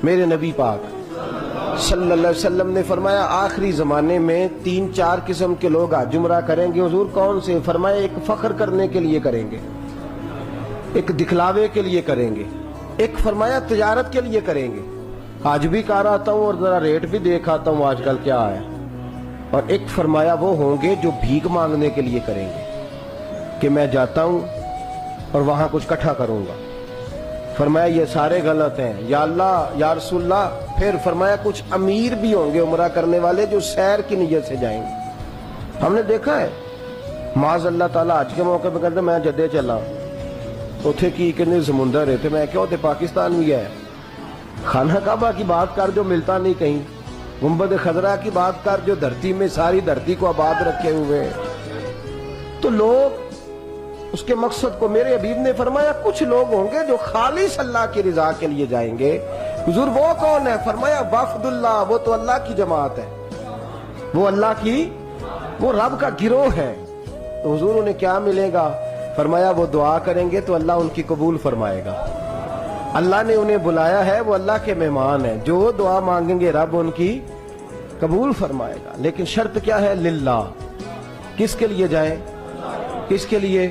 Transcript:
میرے نبی پاک صلی اللہ علیہ وسلم نے فرمایا آخری زمانے میں 3-4 قسم کے لوگ جمرہ کریں گے۔ حضور کون سے؟ فرمایا ایک فخر کرنے کے لیے کریں گے، ایک دکھلاوے کے لیے کریں گے، ایک فرمایا تجارت کے لیے کریں گے، آج بھی کار آتا ہوں اور ذرا ریٹ بھی دیکھ آتا ہوں آج کل کیا ہے، اور ایک فرمایا وہ ہوں گے جو بھیک مانگنے کے لیے کریں گے کہ میں جاتا ہوں اور وہاں کچھ اکٹھا کروں گا۔ فرمایا یہ سارے غلط ہیں یا اللہ یا رسول اللہ۔ پھر فرمایا کچھ امیر بھی ہوں گے عمرہ کرنے والے جو سیر کی نیت سے جائیں گے۔ ہم نے دیکھا ہے معاذ اللہ تعالیٰ آج کے موقع پہ کہتے میں جدے چلا اتھے کی کتنے سمندر رہتے، میں کیا ہوتے پاکستان بھی ہے، خانہ کعبہ کی بات کر جو ملتا نہیں کہیں، گنبد خضرا کی بات کر جو دھرتی میں ساری دھرتی کو آباد رکھے ہوئے۔ تو لوگ اس کے مقصد کو، میرے حبیب نے فرمایا کچھ لوگ ہوں گے جو خالص اللہ کی رضا کے لیے جائیں گے۔ حضور وہ کون ہے؟ فرمایا وفد اللہ، وہ تو اللہ کی جماعت ہے، وہ اللہ کی، وہ رب کا گروہ ہے۔ تو حضور انہیں کیا ملے گا؟ فرمایا وہ دعا کریں گے تو اللہ ان کی قبول فرمائے گا۔ اللہ نے انہیں بلایا ہے، وہ اللہ کے مہمان ہیں، جو دعا مانگیں گے رب ان کی قبول فرمائے گا۔ لیکن شرط کیا ہے؟ للہ، کس کے لیے جائیں؟ کس کے لیے؟